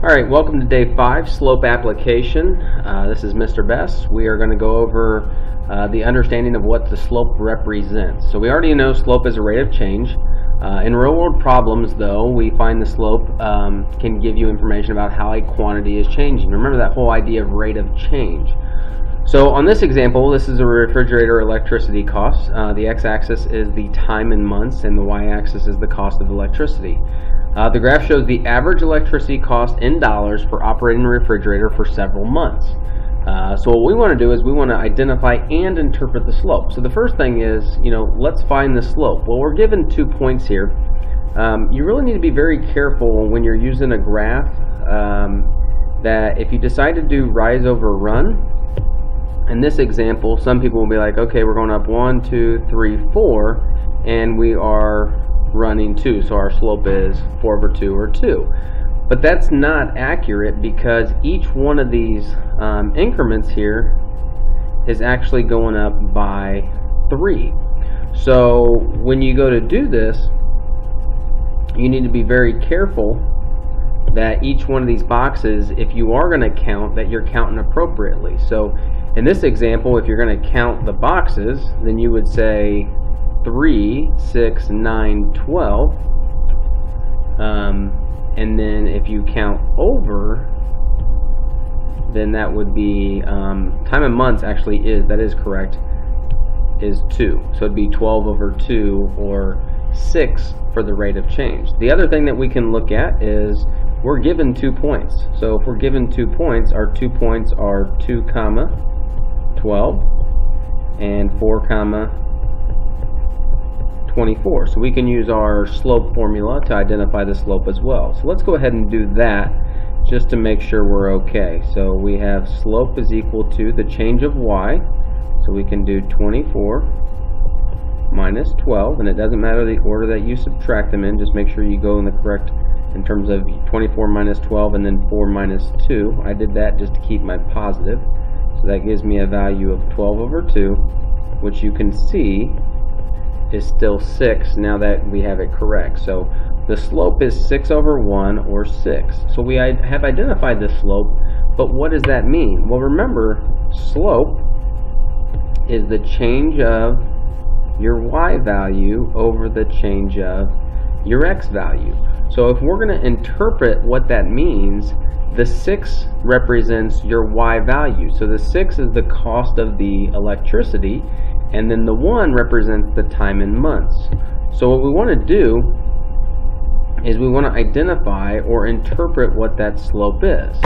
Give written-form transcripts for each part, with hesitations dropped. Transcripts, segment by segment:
Alright, welcome to day 5, slope application. This is Mr. Best. We are going to go over the understanding of what the slope represents. So we already know slope is a rate of change. In real world problems though, we find the slope can give you information about how a quantity is changing. Remember that whole idea of rate of change. So on this example, this is a refrigerator electricity cost. The x-axis is the time in months and the y-axis is the cost of electricity. The graph shows the average electricity cost in dollars for operating a refrigerator for several months. So what we want to do is we want to identify and interpret the slope. So the first thing is, let's find the slope. Well, we're given 2 points here. You really need to be very careful when you're using a graph that if you decide to do rise over run, in this example, some people will be like, okay, we're going up 1, 2, 3, 4, and we are running 2, so our slope is 4 over 2 or 2. But that's not accurate because each one of these increments here is actually going up by 3. So when you go to do this, you need to be very careful that each one of these boxes, if you are going to count, that you're counting appropriately. So in this example, if you're going to count the boxes, then you would say 3, 6, 9, 12. And then if you count over, then that would be time in months actually is correct, is 2. So it'd be 12 over 2 or 6 for the rate of change. The other thing that we can look at is we're given 2 points. So if we're given 2 points, our 2 points are 2 comma 12 and 4 comma 24. So we can use our slope formula to identify the slope as well. So let's go ahead and do that just to make sure we're okay. So we have slope is equal to the change of y. So we can do 24 minus 12, and it doesn't matter the order that you subtract them in, just make sure you go in the correct in terms of 24 minus 12 and then 4 minus 2. I did that just to keep my positive. So that gives me a value of 12 over 2, which you can see is still 6 now that we have it correct. So the slope is 6 over 1 or 6. So we have identified the slope, but what does that mean? Well, remember, slope is the change of your y value over the change of your x value. So if we're going to interpret what that means, the 6 represents your y value. So the 6 is the cost of the electricity, and then the 1 represents the time in months. So what we want to do is we want to identify or interpret what that slope is.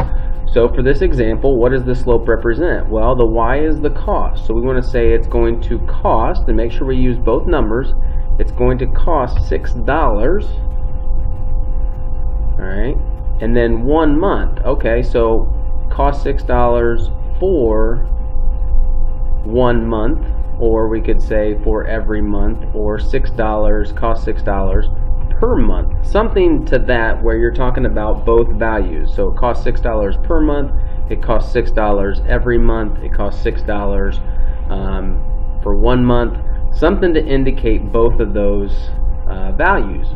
So for this example, what does the slope represent? Well, the y is the cost. So we want to say it's going to cost, and make sure we use both numbers, it's going to cost $6. Alright, and then 1 month. Okay, so cost $6 for 1 month, or we could say for every month, or $6, cost $6 per month. Something to that where you're talking about both values. So it costs $6 per month, it costs $6 every month, it costs $6 for 1 month. Something to indicate both of those values.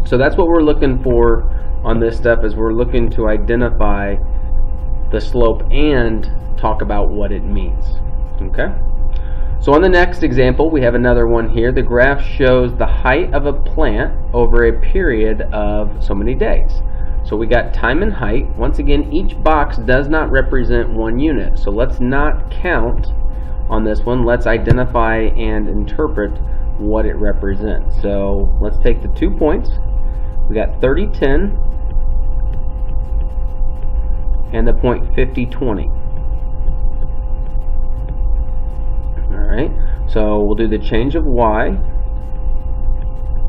So that's what we're looking for on this step, is we're looking to identify the slope and talk about what it means. Okay? So on the next example, we have another one here. The graph shows the height of a plant over a period of so many days. So we got time and height. Once again, each box does not represent 1 unit. So let's not count on this one. Let's identify and interpret what it represents. So let's take the 2 points. We got 30, 10, and the point 50, 20. Alright, so we'll do the change of y,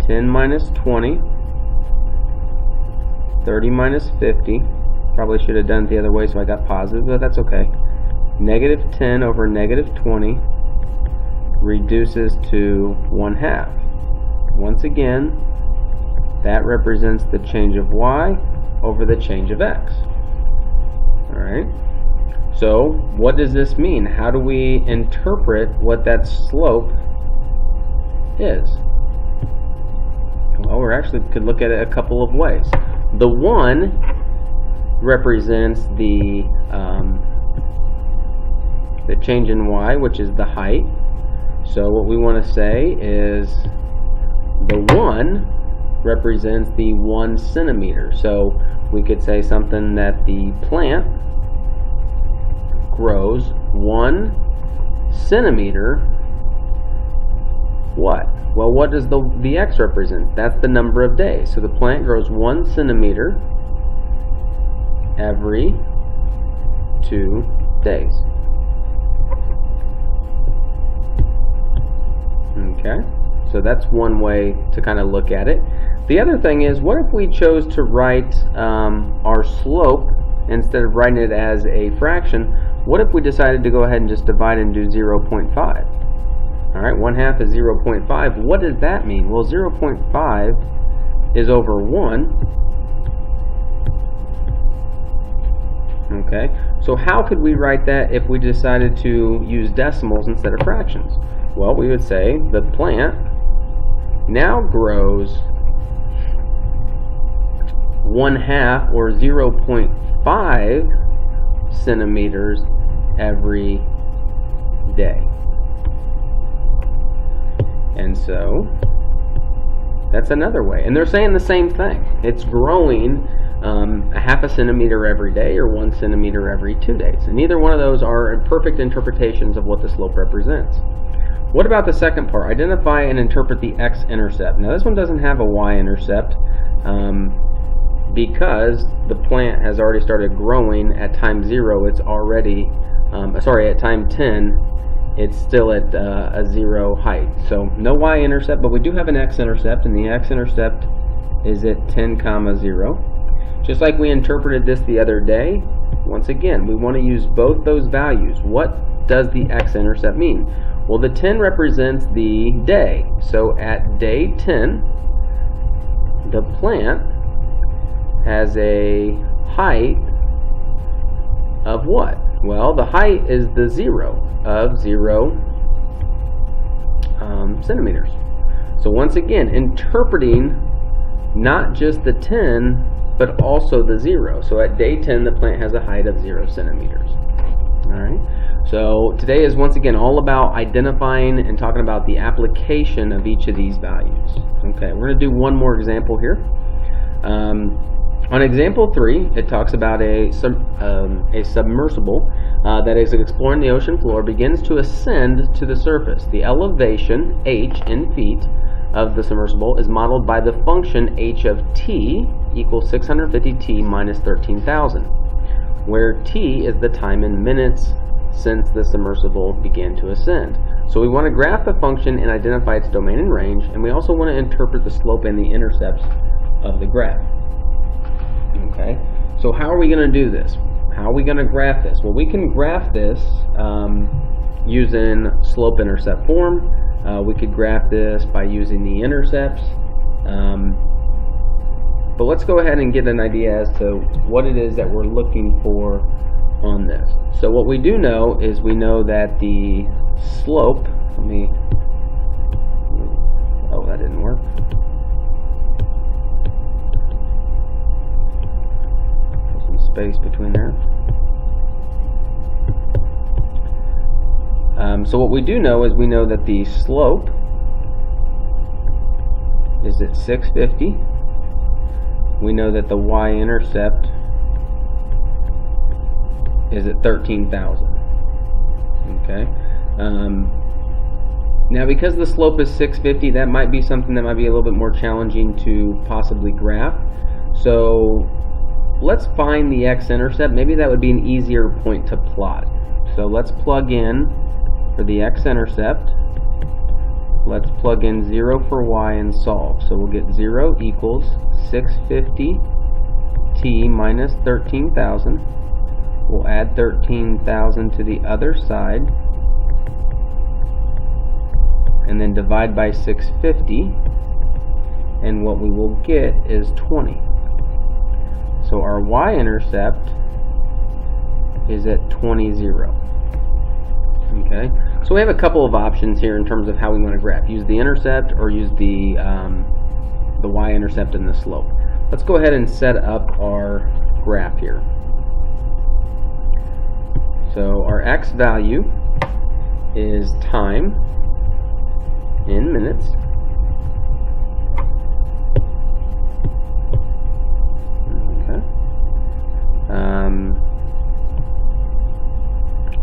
10 minus 20, 30 minus 50, probably should have done it the other way so I got positive, but that's okay. Negative 10 over negative 20 reduces to 1/2. Once again, that represents the change of y over the change of x. Alright. So what does this mean? How do we interpret what that slope is? Well, we actually could look at it a couple of ways. The 1 represents the change in y, which is the height. So what we want to say is the 1 represents the 1 centimeter. So we could say something that the plant grows 1 centimeter. What? Well, what does the x represent? That's the number of days. So the plant grows 1 centimeter every 2 days. Okay, so that's one way to kind of look at it. The other thing is, what if we chose to write our slope, instead of writing it as a fraction, what if we decided to go ahead and just divide and do 0.5? Alright, 1/2 is 0.5. What does that mean? Well, 0.5 is over 1. Okay, so how could we write that if we decided to use decimals instead of fractions? Well, we would say the plant now grows 1/2 or 0.5 centimeters every day. And so that's another way. And they're saying the same thing. It's growing 1/2 centimeter every day or 1 centimeter every 2 days. And neither one of those are perfect interpretations of what the slope represents. What about the second part? Identify and interpret the x-intercept. Now this one doesn't have a y-intercept because the plant has already started growing at time 0. It's already, at time 10, it's still at a 0 height. So no y-intercept, but we do have an x-intercept, and the x-intercept is at 10, 0. Just like we interpreted this the other day, once again, we want to use both those values. What does the x-intercept mean? Well, the 10 represents the day. So at day 10, the plant has a height of what? Well, the height is the 0 of 0 centimeters. So once again, interpreting not just the 10, but also the 0. So at day 10, the plant has a height of 0 centimeters. All right. So today is once again all about identifying and talking about the application of each of these values. Okay, we're going to do one more example here. On example 3, it talks about a submersible that is exploring the ocean floor, begins to ascend to the surface. The elevation, h in feet, of the submersible is modeled by the function h of t equals 650t minus 13,000, where t is the time in minutes since the submersible began to ascend. So we want to graph the function and identify its domain and range, and we also want to interpret the slope and the intercepts of the graph. Okay, so how are we going to do this? How are we going to graph this? Well, we can graph this using slope-intercept form. We could graph this by using the intercepts. But let's go ahead and get an idea as to what it is that we're looking for on this. So what we do know is we know that the slope, oh, that didn't work. Put some space between there. So what we do know is we know that the slope is at 650. We know that the y-intercept is at 13,000. Okay. Now, because the slope is 650, that might be something that might be a little bit more challenging to possibly graph. So let's find the x-intercept. Maybe that would be an easier point to plot. So let's plug in for the x-intercept. Let's plug in 0 for y and solve. So we'll get 0 equals 650t minus 13,000. We'll add 13,000 to the other side, and then divide by 650, and what we will get is 20. So our y-intercept is at 20, 0. Okay, so we have a couple of options here in terms of how we want to graph. Use the intercept or use the y-intercept and the slope. Let's go ahead and set up our graph. graph here. So our x value is time in minutes. Okay.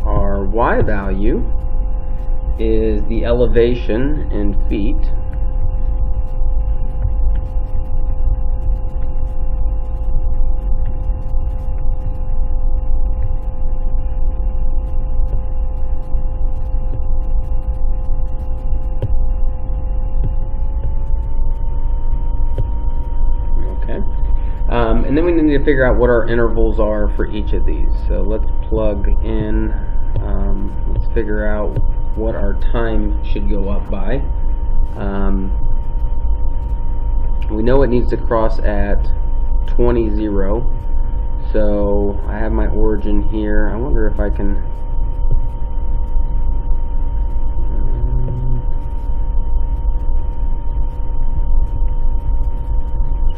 Our y value is the elevation in feet. And then we need to figure out what our intervals are for each of these. So let's plug in, let's figure out what our time should go up by. We know it needs to cross at 20, 0. So I have my origin here. I wonder if I can...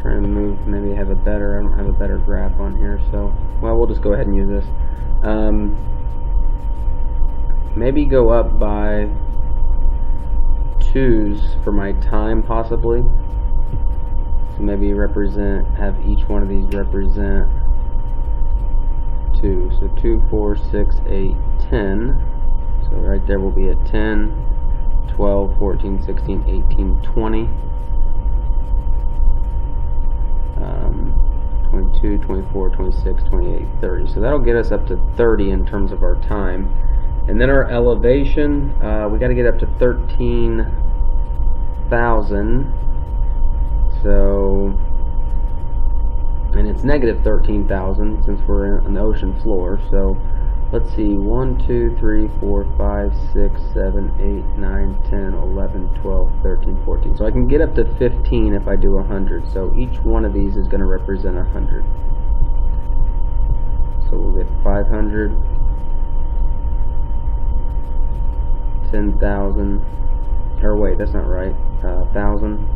trying to move, maybe I don't have a better graph on here, so, well, we'll just go ahead and use this. Maybe go up by 2s for my time, possibly. So maybe have each one of these represent 2. So 2, 4, 6, 8, 10. So right there will be a 10, 12, 14, 16, 18, 20. 22, 24, 26, 28, 30. So that'll get us up to 30 in terms of our time. And then our elevation, we got to get up to 13,000. So, and it's negative 13,000 since we're on the ocean floor. So let's see, 1, 2, 3, 4, 5, 6, 7, 8, 9, 10, 11, 12, 13, 14. So I can get up to 15 if I do 100. So each one of these is going to represent 100. So we'll get 500, 10,000, or wait, that's not right, 1,000.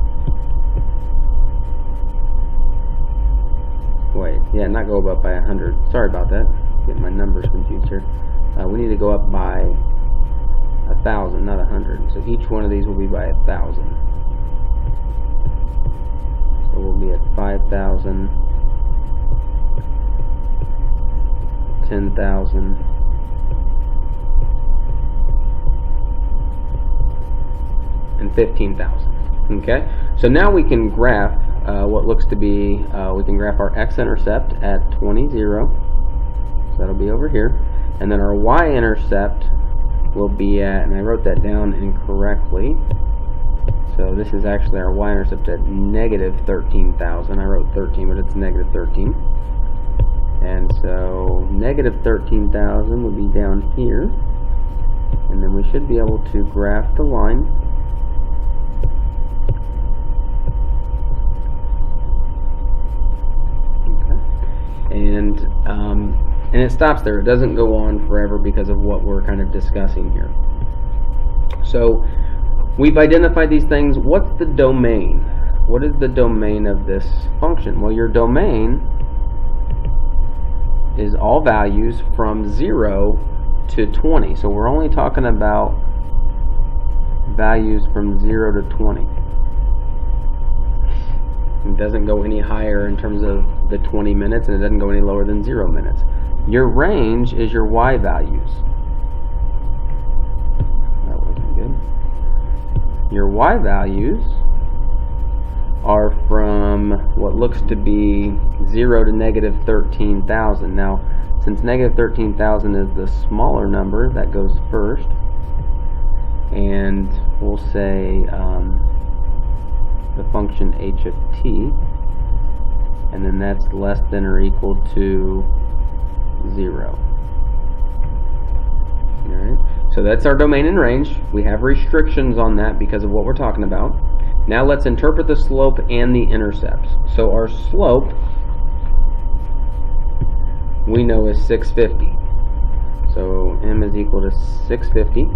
Wait, yeah, not go up by 100. Sorry about that. Getting my numbers confused here. We need to go up by 1,000, not 100. So each one of these will be by 1,000. So we'll be at 5,000, 10,000, and 15,000. Okay, so now we can graph what looks to be, we can graph our x-intercept at 20, 0. So that'll be over here. And then our y-intercept will be at, and I wrote that down incorrectly. So this is actually our y-intercept at negative 13,000. I wrote 13, but it's negative 13. And so negative 13,000 would be down here. And then we should be able to graph the line. And it stops there. It doesn't go on forever because of what we're kind of discussing here. So we've identified these things. What's the domain? What is the domain of this function? Well, your domain is all values from 0 to 20. So we're only talking about values from 0 to 20. It doesn't go any higher in terms of the 20 minutes, and it doesn't go any lower than 0 minutes. Your range is your y values. That wasn't good. Your y values are from what looks to be 0 to negative 13,000. Now, since negative 13,000 is the smaller number, that goes first. And we'll say the function h of t, and then that's less than or equal to 0. Alright, so that's our domain and range. We have restrictions on that because of what we're talking about. Now let's interpret the slope and the intercepts. So our slope we know is 650. So m is equal to 650.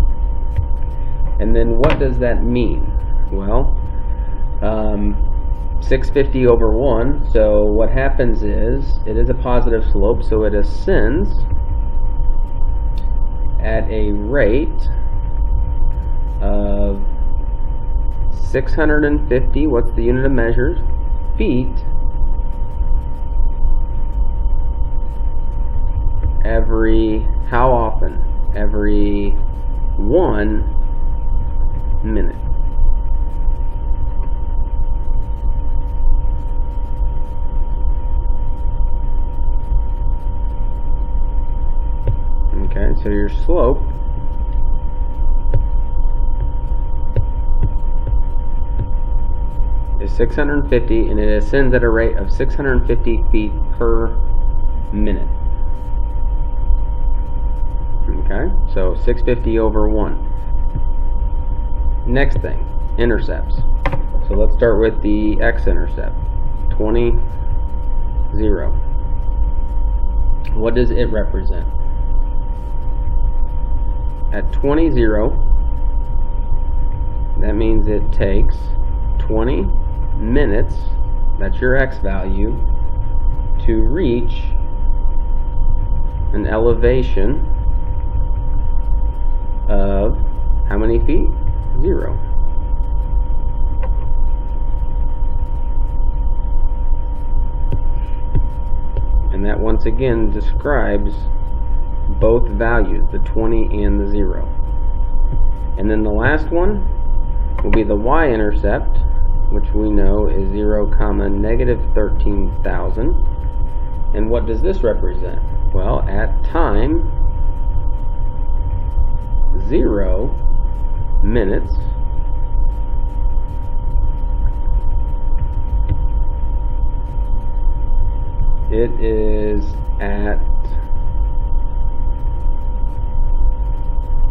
And then what does that mean? Well, 650 over 1, so what happens is, it is a positive slope, so it ascends at a rate of 650, what's the unit of measures, feet every, how often? Every 1 minute. Okay, so your slope is 650, and it ascends at a rate of 650 feet per minute. Okay, so 650 over 1. Next thing, intercepts. So let's start with the x-intercept, 20, 0. What does it represent? At 20, 0, that means it takes 20 minutes, that's your x value, to reach an elevation of how many feet? 0. And that once again describes both values, the 20 and the 0. And then the last one will be the y-intercept, which we know is 0, negative 13,000. And what does this represent? Well, at time 0 minutes, it is at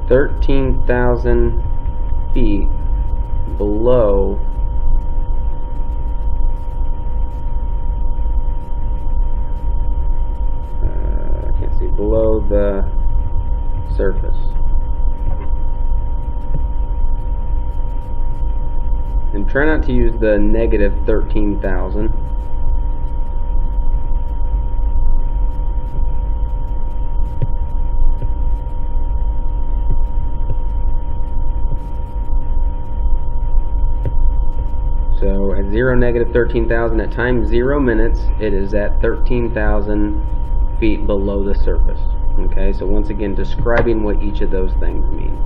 13,000 feet below below the surface. And try not to use the negative 13,000. So at 0, negative 13,000, at time 0 minutes, it is at 13,000 feet below the surface. Okay, so once again, describing what each of those things mean.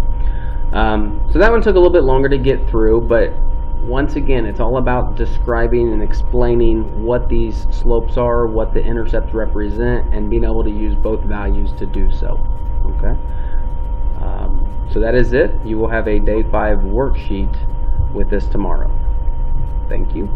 So that one took a little bit longer to get through, but once again, it's all about describing and explaining what these slopes are, what the intercepts represent, and being able to use both values to do so. Okay, so that is it. You will have a day 5 worksheet with this tomorrow. Thank you.